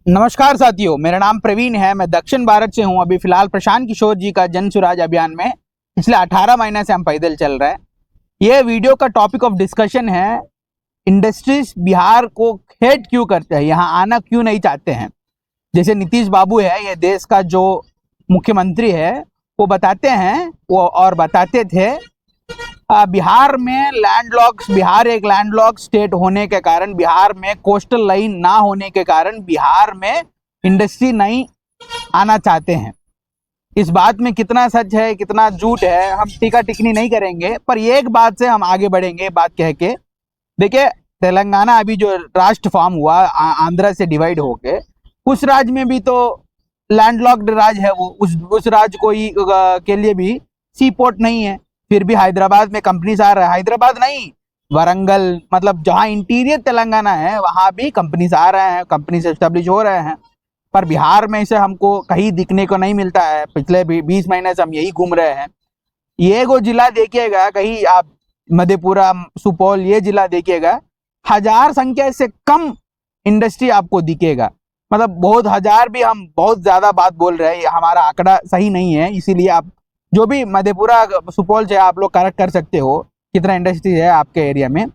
नमस्कार साथियों, मेरा नाम प्रवीण है। मैं दक्षिण भारत से हूं। अभी फिलहाल प्रशांत किशोर जी का जन सुराज अभियान में पिछले 18 महीने से हम पैदल चल रहे हैं। यह वीडियो का टॉपिक ऑफ डिस्कशन है, इंडस्ट्रीज बिहार को हेट क्यों करते हैं, यहाँ आना क्यों नहीं चाहते हैं। जैसे नीतीश बाबू है, ये देश का जो मुख्यमंत्री है, वो बताते हैं वो और बताते थे बिहार में बिहार एक लैंडलॉक स्टेट होने के कारण, बिहार में कोस्टल लाइन ना होने के कारण बिहार में इंडस्ट्री नहीं आना चाहते हैं। इस बात में कितना सच है कितना झूठ है हम टीका टिप्पणी नहीं करेंगे, पर एक बात से हम आगे बढ़ेंगे। बात कह के देखिए, तेलंगाना अभी जो राष्ट्र फॉर्म हुआ आंध्र से डिवाइड होके, उस राज्य में भी तो लैंडलॉक्ड राज्य है वो। उस राज्य को ही के लिए भी सी पोर्ट नहीं है, फिर भी हैदराबाद में कंपनीज आ रहा है। हैदराबाद नहीं, वरंगल, मतलब जहां इंटीरियर तेलंगाना है वहां भी कंपनीज आ रहे हैं, कंपनीज एस्टेब्लिश हो रहे हैं। पर बिहार में इसे हमको कहीं दिखने को नहीं मिलता है। पिछले 20 महीने से हम यही घूम रहे हैं। ये वो जिला देखिएगा, कहीं आप मधेपुरा, सुपौल, ये जिला देखिएगा, 1000 संख्या से कम इंडस्ट्री आपको दिखेगा। मतलब बहुत हजार भी हम बहुत ज्यादा बात बोल रहे हैं, हमारा आंकड़ा सही नहीं है। इसीलिए आप जो भी मधेपुरा सुपौल से आप लोग करेक्ट कर सकते हो कितना इंडस्ट्री है आपके एरिया में।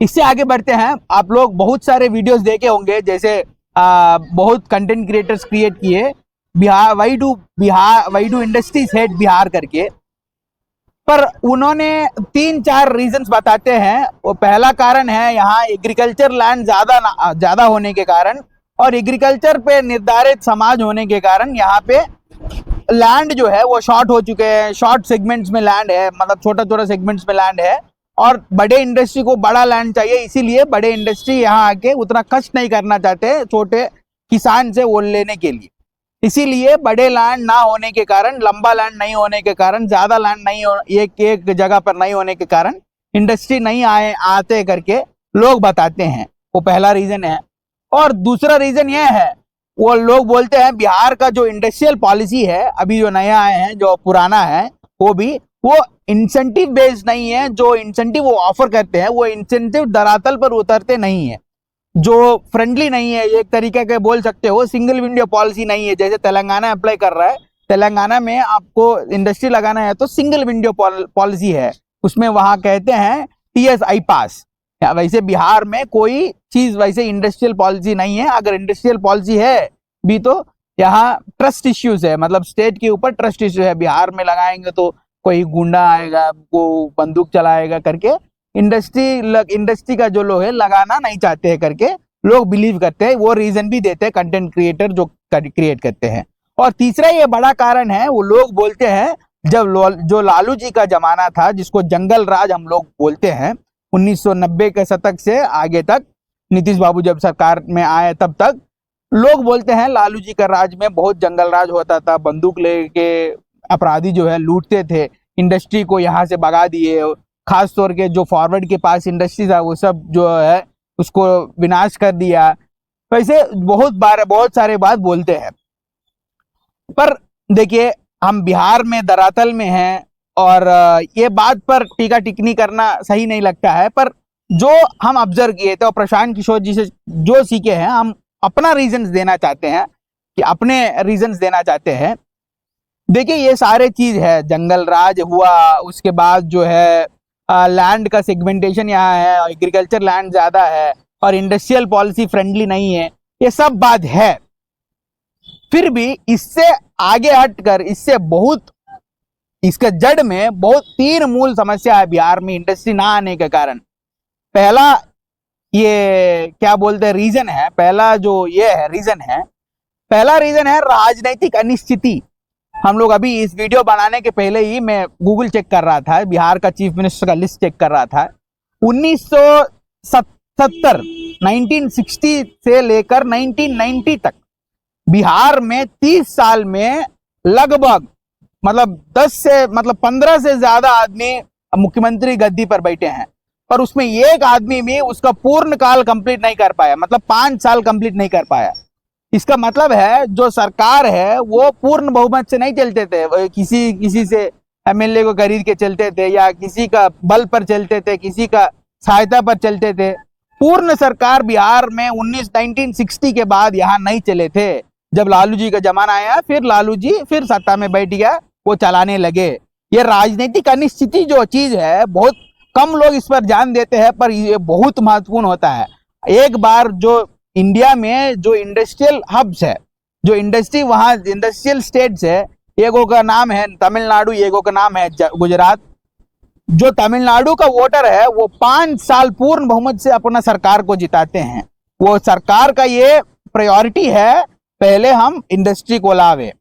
इससे आगे बढ़ते हैं। आप लोग बहुत सारे वीडियोस देखे होंगे, जैसे बहुत कंटेंट क्रिएटर्स क्रिएट किए why do industries hate Bihar करके, पर उन्होंने 3-4 रीजंस बताते हैं। वो पहला कारण है यहाँ एग्रीकल्चर लैंड ज्यादा होने के कारण और एग्रीकल्चर पे निर्धारित समाज होने के कारण यहाँ पे लैंड जो है वो शॉर्ट हो चुके हैं। शॉर्ट सेगमेंट्स में लैंड है, मतलब छोटा छोटा सेगमेंट्स में लैंड है, और बड़े इंडस्ट्री को बड़ा लैंड चाहिए। इसीलिए बड़े इंडस्ट्री यहाँ आके उतना कष्ट नहीं करना चाहते छोटे किसान से वो लेने के लिए। इसीलिए बड़े लैंड ना होने के कारण, लंबा लैंड नहीं होने के कारण, ज्यादा लैंड नहीं एक जगह पर नहीं होने के कारण इंडस्ट्री नहीं आते करके लोग बताते हैं। वो पहला रीजन है। और दूसरा रीजन ये है, वो लोग बोलते हैं बिहार का जो इंडस्ट्रियल पॉलिसी है, अभी जो नया आए हैं, जो पुराना है, वो इंसेंटिव बेस्ड नहीं है। जो इंसेंटिव वो ऑफर करते हैं वो इंसेंटिव धरातल पर उतरते नहीं है, जो फ्रेंडली नहीं है। एक तरीके के बोल सकते हो सिंगल विंडो पॉलिसी नहीं है, जैसे तेलंगाना अप्लाई कर रहा है। तेलंगाना में आपको इंडस्ट्री लगाना है तो सिंगल विंडो पॉलिसी है, उसमें वहां कहते हैं TSI पास। वैसे बिहार में कोई चीज वैसे इंडस्ट्रियल पॉलिसी नहीं है। अगर इंडस्ट्रियल पॉलिसी है भी तो यहाँ ट्रस्ट इश्यूज है, मतलब स्टेट के ऊपर ट्रस्ट इश्यू है। बिहार में लगाएंगे तो कोई गुंडा आएगा, वो बंदूक चलाएगा करके इंडस्ट्री का जो लोग है लगाना नहीं चाहते हैं करके लोग बिलीव करते हैं। वो रीजन भी देते हैं कंटेंट क्रिएटर जो क्रिएट करते हैं। और तीसरा ये बड़ा कारण है, वो लोग बोलते हैं जो लालू जी का जमाना था, जिसको जंगल राज हम लोग बोलते हैं, 1990 के शतक से आगे तक, नीतीश बाबू जब सरकार में आए तब तक लोग बोलते हैं लालू जी का राज में बहुत जंगल राज होता था। बंदूक लेके अपराधी जो है लूटते थे, इंडस्ट्री को यहाँ से भगा दिए। खास तौर के जो फॉरवर्ड के पास इंडस्ट्री था वो सब जो है उसको विनाश कर दिया। वैसे बहुत सारे बात बोलते हैं। पर देखिए, हम बिहार में धरातल में हैं और ये बात पर टीका टिप्पणी करना सही नहीं लगता है। पर जो हम ऑब्जर्व किए थे और प्रशांत किशोर जी से जो सीखे हैं, हम अपना रीजंस देना चाहते हैं कि अपने रीजंस देना चाहते हैं। देखिए, ये सारे चीज है, जंगल राज हुआ, उसके बाद जो है लैंड का सेगमेंटेशन यहाँ है, एग्रीकल्चर लैंड ज्यादा है और इंडस्ट्रियल पॉलिसी फ्रेंडली नहीं है, ये सब बात है। फिर भी इससे आगे हटकर इसके जड़ में बहुत 3 मूल समस्या है बिहार में इंडस्ट्री ना आने के कारण। पहला ये क्या बोलते हैं रीजन है, पहला रीजन है राजनीतिक अनिश्चिति। हम लोग अभी इस वीडियो बनाने के पहले ही मैं गूगल चेक कर रहा था, बिहार का चीफ मिनिस्टर का लिस्ट चेक कर रहा था। 1970 1960 से लेकर 1990 तक बिहार में 30 साल में लगभग 15 से ज्यादा आदमी मुख्यमंत्री गद्दी पर बैठे हैं, पर उसमें एक आदमी भी उसका पूर्ण काल कंप्लीट नहीं कर पाया, मतलब 5 साल कंप्लीट नहीं कर पाया। इसका मतलब है जो सरकार है वो पूर्ण बहुमत से नहीं चलते थे, किसी से MLA को खरीद के चलते थे, या किसी का बल पर चलते थे, किसी का सहायता पर चलते थे। पूर्ण सरकार बिहार में 1960 के बाद यहाँ नहीं चले थे। जब लालू जी का जमाना आया, फिर लालू जी फिर सत्ता में बैठ गया, वो चलाने लगे। ये राजनीतिक अनिश्चिति जो चीज है, बहुत कम लोग इस पर ध्यान देते हैं, पर ये बहुत महत्वपूर्ण होता है। एक बार जो इंडिया में जो इंडस्ट्रियल हब्स है, जो इंडस्ट्री वहाँ इंडस्ट्रियल स्टेट्स है, एगो का नाम है तमिलनाडु, एगो का नाम है गुजरात। जो तमिलनाडु का वोटर है वो 5 साल पूर्ण बहुमत से अपना सरकार को जिताते हैं। वो सरकार का ये प्रायोरिटी है, पहले हम इंडस्ट्री को लावे।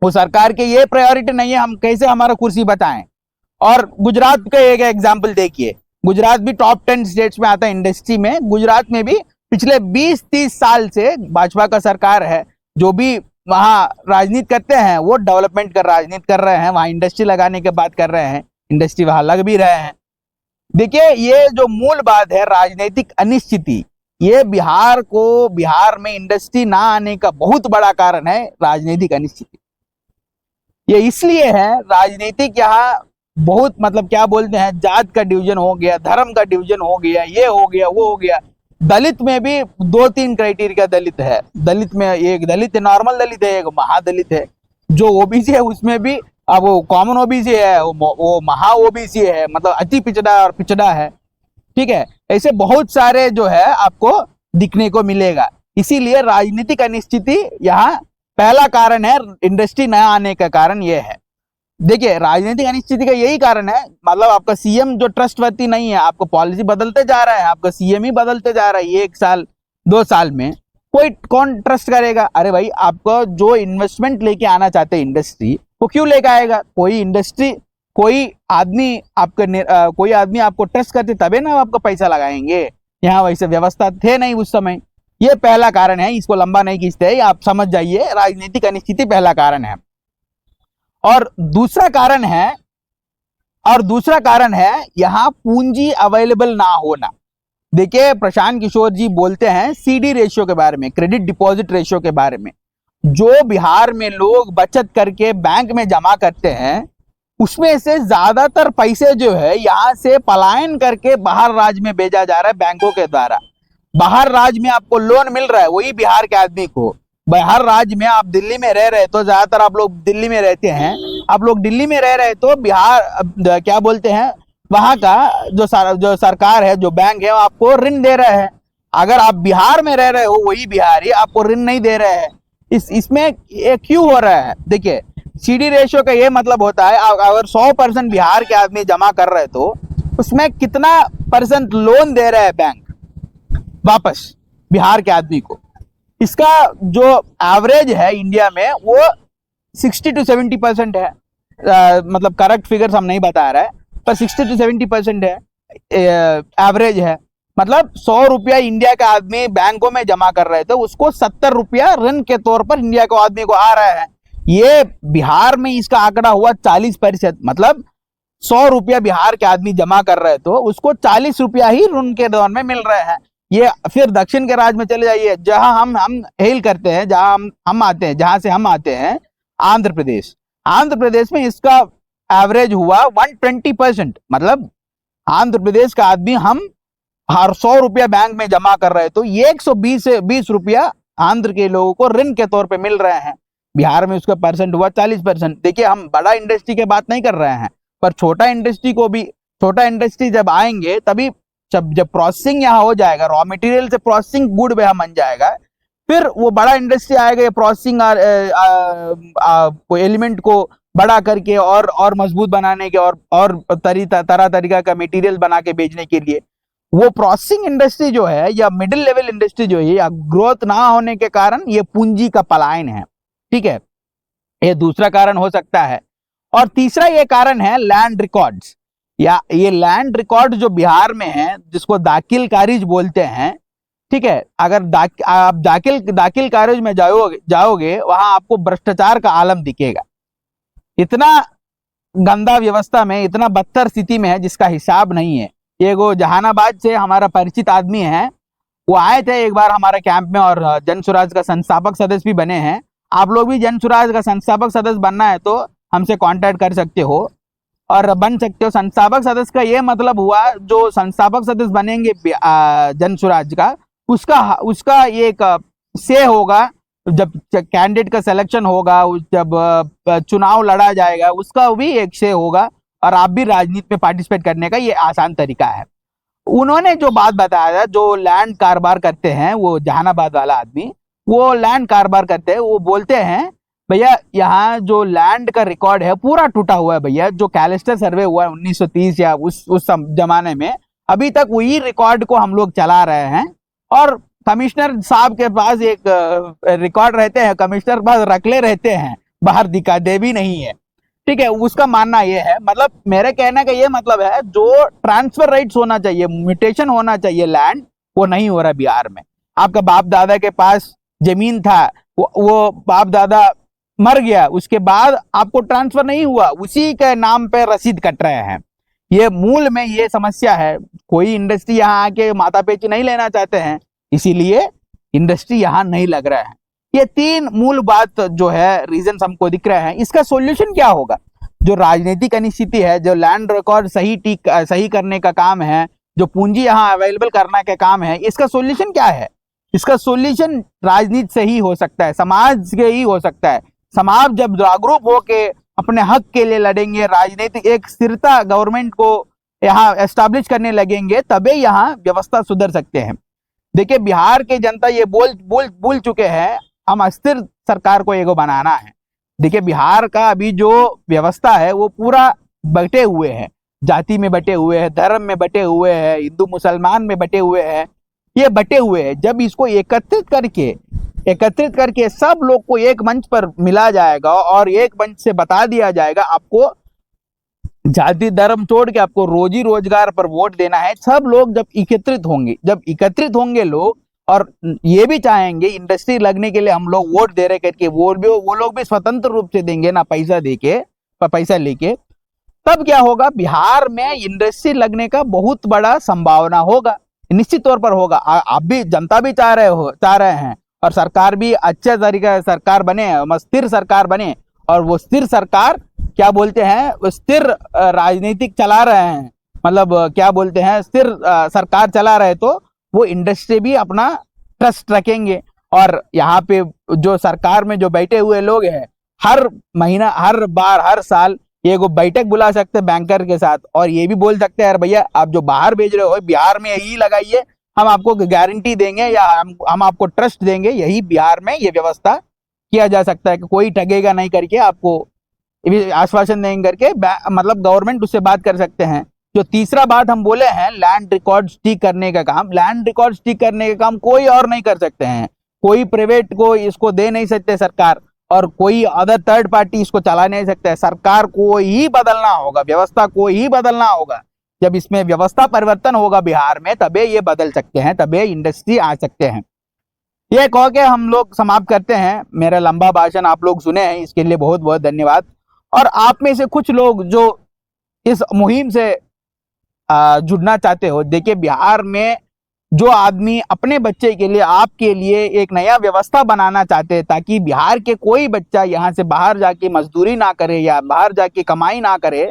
वो सरकार के ये प्रायोरिटी नहीं है हम कैसे हमारा कुर्सी बचाएं। और गुजरात का एक एग्जांपल देखिए, गुजरात भी टॉप 10 स्टेट्स में आता है इंडस्ट्री में। गुजरात में भी पिछले 20-30 साल से भाजपा का सरकार है। जो भी वहाँ राजनीति करते हैं वो डेवलपमेंट का राजनीति कर रहे हैं, वहाँ इंडस्ट्री लगाने की बात कर रहे हैं, इंडस्ट्री वहां लग भी रहे हैं। देखिए, ये जो मूल बात है राजनीतिक अनिश्चिति, ये बिहार में इंडस्ट्री ना आने का बहुत बड़ा कारण है राजनीतिक अनिश्चिति। ये इसलिए है राजनीतिक यहाँ बहुत मतलब क्या बोलते हैं, जात का डिवीजन हो गया, धर्म का डिवीजन हो गया, ये हो गया वो हो गया। दलित में भी 2-3 क्राइटेरिया दलित है। दलित में एक दलित नॉर्मल दलित है, एक महादलित है। जो ओबीसी है उसमें भी अब वो कॉमन ओबीसी है, वो महा ओबीसी है, मतलब अति पिछड़ा और पिछड़ा है। ठीक है, ऐसे बहुत सारे जो है आपको दिखने को मिलेगा। इसीलिए राजनीतिक अनिश्चिति यहाँ पहला कारण है, इंडस्ट्री नया आने का कारण ये है। देखिए, राजनीतिक अनिश्चिति का यही कारण है, मतलब आपका सीएम जो ट्रस्टवर्दी नहीं है, आपको पॉलिसी बदलते जा रहा है, आपका सीएम ही बदलते जा रहा है 1 साल 2 साल में, कौन ट्रस्ट करेगा? अरे भाई, आपको जो इन्वेस्टमेंट लेके आना चाहते हैं इंडस्ट्री, वो क्यों लेके आएगा? कोई आदमी आपको ट्रस्ट करते तबे ना आपको पैसा लगाएंगे। यहाँ वैसे व्यवस्था थे नहीं उस समय। ये पहला कारण है, इसको लंबा नहीं खींचते हैं, आप समझ जाइए। राजनीतिक अनिश्चिति पहला कारण है। और दूसरा कारण है यहाँ पूंजी अवेलेबल ना होना। देखिए, प्रशांत किशोर जी बोलते हैं सीडी रेशियो के बारे में, क्रेडिट डिपॉजिट रेशियो के बारे में। जो बिहार में लोग बचत करके बैंक में जमा करते हैं, उसमें से ज्यादातर पैसे जो है यहाँ से पलायन करके बाहर राज्य में भेजा जा रहा है बैंकों के द्वारा। बाहर राज्य में आपको लोन मिल रहा है वही बिहार के आदमी को। बाहर राज्य में आप दिल्ली में रह रहे तो, ज्यादातर आप लोग दिल्ली में रहते हैं, आप लोग दिल्ली में रह रहे तो बिहार क्या बोलते हैं, वहां का जो सरकार है, जो बैंक है, वो आपको ऋण दे रहे हैं। अगर आप बिहार में रह रहे हो वही बिहारी आपको ऋण नहीं दे रहे हैं। इसमें ये क्यों हो रहा है? देखिए, सीडी रेशियो का ये मतलब होता है, अगर 100% बिहार के आदमी जमा कर रहे तो उसमें कितना % लोन दे रहे हैं बैंक वापस बिहार के आदमी को। इसका जो एवरेज है इंडिया में वो 60 to 70% है। मतलब करेक्ट फिगर्स हम नहीं बता रहे हैं, पर 60 to 70% है, एवरेज है। मतलब 100 रुपया इंडिया का आदमी बैंकों में जमा कर रहे थे, उसको 70 रुपया ऋण के तौर पर इंडिया के आदमी को आ रहा है। ये बिहार में इसका आंकड़ा हुआ 40%। मतलब 100 रुपया बिहार के आदमी जमा कर रहे तो उसको 40 रुपया ही ऋण के दौर में मिल रहे हैं। ये फिर दक्षिण के राज्य में चले जाइए, जहां हम हेल करते हैं, जहां हम आते हैं, जहां से हम आते हैं, आंध्र प्रदेश में इसका एवरेज हुआ 120%। मतलब आंध्र प्रदेश का आदमी हम हर 100 रुपया बैंक में जमा कर रहे तो 120 रुपया आंध्र के लोगों को ऋण के तौर पे मिल रहे हैं। बिहार में उसका परसेंट हुआ 40%। देखिए, हम बड़ा इंडस्ट्री की बात नहीं कर रहे हैं, पर छोटा इंडस्ट्री जब आएंगे तभी जब प्रोसेसिंग यहाँ हो जाएगा, रॉ मटेरियल से प्रोसेसिंग गुड में बन जाएगा, फिर वो बड़ा इंडस्ट्री आएगा। ये प्रोसेसिंग एलिमेंट को बड़ा करके और मजबूत बनाने के और तरह तरीका का मटेरियल बना के बेचने के लिए। वो प्रोसेसिंग इंडस्ट्री जो है या मिडिल लेवल इंडस्ट्री जो है, या ग्रोथ ना होने के कारण ये पूंजी का पलायन है। ठीक है, ये दूसरा कारण हो सकता है। और तीसरा ये कारण है लैंड रिकॉर्ड्स, या ये लैंड रिकॉर्ड जो बिहार में है, जिसको दाखिल खारिज बोलते हैं। ठीक है, अगर आप दाखिल खारिज में जाओगे वहां आपको भ्रष्टाचार का आलम दिखेगा। इतना गंदा व्यवस्था में, इतना बदतर स्थिति में है जिसका हिसाब नहीं है। ये वो जहानाबाद से हमारा परिचित आदमी है, वो आए थे एक बार हमारे कैंप में और जन स्वराज का संस्थापक सदस्य भी बने हैं। आप लोग भी जन स्वराज का संस्थापक सदस्य बनना है तो हमसे कांटेक्ट कर सकते हो। और बन सकते हो। संस्थापक सदस्य का ये मतलब हुआ, जो संस्थापक सदस्य बनेंगे जन स्वराज का, उसका एक से होगा, जब कैंडिडेट का सिलेक्शन होगा, जब चुनाव लड़ा जाएगा, उसका भी एक से होगा, और आप भी राजनीति में पार्टिसिपेट करने का ये आसान तरीका है। उन्होंने जो बात बताया, जो लैंड कारोबार करते हैं, वो जहानाबाद वाला आदमी, वो लैंड कारोबार करते हैं, वो बोलते हैं भैया यहाँ जो लैंड का रिकॉर्ड है पूरा टूटा हुआ है भैया। जो कैलिस्टर सर्वे हुआ है 1930 या उस जमाने में, अभी तक वही रिकॉर्ड को हम लोग चला रहे हैं। और कमिश्नर साहब के पास एक रिकॉर्ड रहते हैं, कमिश्नर के पास रखले रहते हैं, बाहर दिखा दे भी नहीं है। ठीक है, उसका मानना ये है, मतलब मेरे कहने का ये मतलब है, जो ट्रांसफर राइट्स होना चाहिए, म्यूटेशन होना चाहिए लैंड, वो नहीं हो रहा बिहार में। आपका बाप दादा के पास जमीन था, वो बाप दादा मर गया, उसके बाद आपको ट्रांसफर नहीं हुआ, उसी के नाम पे रसीद कट रहे हैं। ये मूल में ये समस्या है। कोई इंडस्ट्री यहाँ आके माथा पेची नहीं लेना चाहते हैं, इसीलिए इंडस्ट्री यहाँ नहीं लग रहा है। ये तीन मूल बात जो है, रीजन हमको दिख रहे हैं। इसका सॉल्यूशन क्या होगा? जो राजनीतिक अनिश्चिति है, जो लैंड रिकॉर्ड सही करने का काम है, जो पूंजी यहाँ अवेलेबल करने का काम है, इसका सॉल्यूशन क्या है? इसका सॉल्यूशन राजनीति से ही हो सकता है, समाज से ही हो सकता है। समाज जब जागरूक होके अपने हक के लिए लड़ेंगे, राजनीतिक एक स्थिरता गवर्नमेंट को यहाँ एस्टैब्लिश करने लगेंगे, तभी यहाँ व्यवस्था सुधर सकते हैं। देखिए, बिहार के जनता ये बोल चुके हैं, हम अस्थिर सरकार को एगो बनाना है। देखिए, बिहार का अभी जो व्यवस्था है वो पूरा बटे हुए है, जाति में बटे हुए हैं, धर्म में बटे हुए हैं, हिंदू मुसलमान में बटे हुए हैं, ये बटे हुए हैं। जब इसको एकत्रित करके सब लोग को एक मंच पर मिला जाएगा और एक मंच से बता दिया जाएगा, आपको जाति धर्म छोड़ के आपको रोजी रोजगार पर वोट देना है। सब लोग जब एकत्रित होंगे लोग, और ये भी चाहेंगे इंडस्ट्री लगने के लिए हम लोग वोट दे रहे करके, वो लोग भी स्वतंत्र रूप से देंगे ना, पैसा लेके, तब क्या होगा? बिहार में इंडस्ट्री लगने का बहुत बड़ा संभावना होगा, निश्चित तौर पर होगा। आप भी, जनता भी चाह रहे हैं, और सरकार भी अच्छे तरीके से सरकार बने, स्थिर सरकार बने। और वो स्थिर सरकार क्या बोलते हैं, वो स्थिर राजनीतिक चला रहे हैं, मतलब क्या बोलते हैं, स्थिर सरकार चला रहे, तो वो इंडस्ट्री भी अपना ट्रस्ट रखेंगे। और यहाँ पे जो सरकार में जो बैठे हुए लोग हैं, हर महीना, हर बार, हर साल ये को बैठक बुला सकते हैं बैंकर के साथ, और ये भी बोल सकते हैं, यार भैया आप जो बाहर भेज रहे हो बिहार में यही लगाइए, हम आपको गारंटी देंगे या हम आपको ट्रस्ट देंगे। यही बिहार में ये व्यवस्था किया जा सकता है कि कोई ठगेगा नहीं करके, आपको आश्वासन देंगे करके, मतलब गवर्नमेंट उससे बात कर सकते हैं। जो तीसरा बात हम बोले हैं, लैंड रिकॉर्ड ठीक करने का काम, लैंड रिकॉर्ड ठीक करने का काम कोई और नहीं कर सकते हैं, कोई प्राइवेट को इसको दे नहीं सकते सरकार, और कोई अदर थर्ड पार्टी इसको चला नहीं सकता है। सरकार को ही बदलना होगा, व्यवस्था को ही बदलना होगा। जब इसमें व्यवस्था परिवर्तन होगा बिहार में, तबे ये बदल सकते हैं, तबे इंडस्ट्री आ सकते हैं। ये कह के हम लोग समाप्त करते हैं। मेरा लंबा भाषण आप लोग सुने हैं, इसके लिए बहुत बहुत धन्यवाद। और आप में से कुछ लोग जो इस मुहिम से जुड़ना चाहते हो, देखिए बिहार में जो आदमी अपने बच्चे के लिए, आपके लिए एक नया व्यवस्था बनाना चाहते हैं, ताकि बिहार के कोई बच्चा यहाँ से बाहर जाके मजदूरी ना करे या बाहर जाके कमाई ना करे,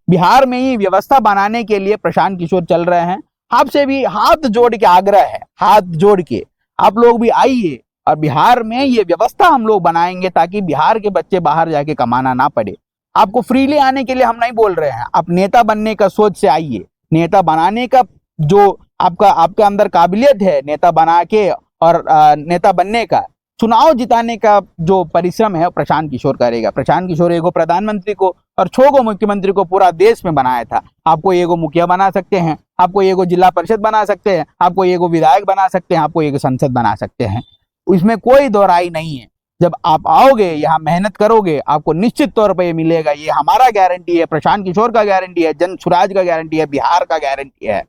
बिहार में ही व्यवस्था बनाने के लिए प्रशांत किशोर चल रहे हैं। आपसे भी हाथ जोड़ के आग्रह है, हाथ जोड़ के आप लोग भी आइए, और बिहार में ये व्यवस्था हम लोग बनाएंगे, ताकि बिहार के बच्चे बाहर जाके कमाना ना पड़े। आपको फ्रीली आने के लिए हम नहीं बोल रहे हैं, आप नेता बनने का सोच से आइए। नेता बनाने का जो आपके अंदर काबिलियत है, नेता बना के और नेता बनने का, चुनाव जिताने का जो परिश्रम है, प्रशांत किशोर करेगा। प्रशांत किशोर एगो प्रधानमंत्री को और 6 गो मुख्यमंत्री को पूरा देश में बनाया था। आपको एगो मुखिया बना सकते हैं, आपको एगो जिला परिषद बना सकते हैं, आपको एगो विधायक बना सकते हैं, आपको एगो संसद बना सकते हैं। इसमें कोई दोहराई नहीं है। जब आप आओगे, यहाँ मेहनत करोगे, आपको निश्चित तौर पर ये मिलेगा। ये हमारा गारंटी है, प्रशांत किशोर का गारंटी है, जन स्वराज का गारंटी है, बिहार का गारंटी है।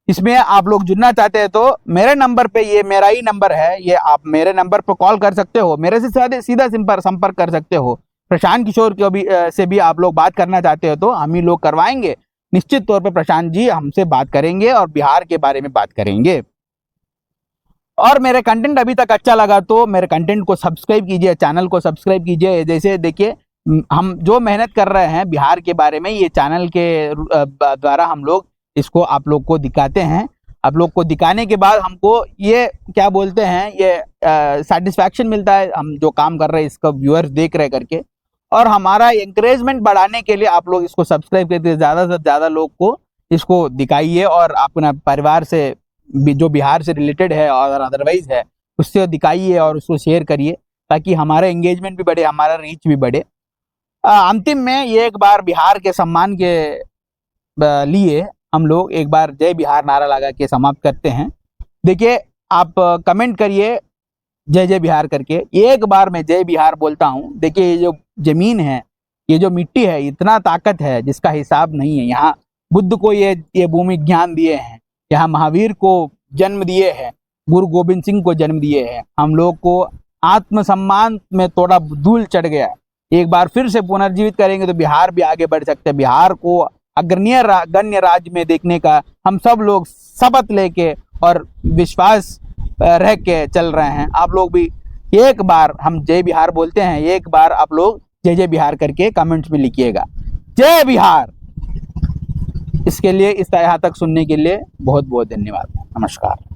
इसमें आप लोग जुड़ना चाहते हैं तो मेरे नंबर पे, ये मेरा ही नंबर है, ये आप मेरे नंबर पे कॉल कर सकते हो, मेरे से सीधा संपर्क कर सकते हो। प्रशांत किशोर को भी से भी आप लोग बात करना चाहते हो तो हम ही लोग करवाएंगे। निश्चित तौर पे प्रशांत जी हमसे बात करेंगे और बिहार के बारे में बात करेंगे। और मेरे कंटेंट अभी तक अच्छा लगा तो मेरे कंटेंट को सब्सक्राइब कीजिए, चैनल को सब्सक्राइब कीजिए। जैसे देखिए हम जो मेहनत कर रहे हैं बिहार के बारे में, ये चैनल के द्वारा हम लोग इसको आप लोग को दिखाते हैं। आप लोग को दिखाने के बाद हमको ये क्या बोलते हैं, ये सेटिस्फैक्शन मिलता है हम जो काम कर रहे हैं इसका व्यूअर्स देख रहे करके। और हमारा एंकरेजमेंट बढ़ाने के लिए आप लोग इसको सब्सक्राइब करके ज़्यादा से ज़्यादा लोग को इसको दिखाइए, और अपना परिवार से जो बिहार से रिलेटेड है और अदरवाइज है उससे दिखाइए और उसको शेयर करिए, ताकि हमारा एंगेजमेंट भी बढ़े, हमारा रीच भी बढ़े। अंतिम में ये एक बार बिहार के सम्मान के लिए हम लोग एक बार जय बिहार नारा लगा के समाप्त करते हैं। देखिए, आप कमेंट करिए जय जय बिहार करके, एक बार मैं जय बिहार बोलता हूँ। देखिए, ये जो जमीन है, ये जो मिट्टी है, इतना ताकत है जिसका हिसाब नहीं है। यहाँ बुद्ध को ये भूमि ज्ञान दिए हैं, यहाँ महावीर को जन्म दिए हैं, गुरु गोविंद सिंह को जन्म दिए हैं। हम लोग को आत्मसम्मान में थोड़ा धूल चढ़ गया, एक बार फिर से पुनर्जीवित करेंगे तो बिहार भी आगे बढ़ सकते हैं। बिहार को अग्रणीय गण्य राज्य में देखने का हम सब लोग शपथ लेके और विश्वास रह के चल रहे हैं। आप लोग भी एक बार, हम जय बिहार बोलते हैं, एक बार आप लोग जय जय बिहार करके कमेंट्स में लिखिएगा जय बिहार। इसके लिए, इस यहाँ तक सुनने के लिए बहुत बहुत धन्यवाद। नमस्कार।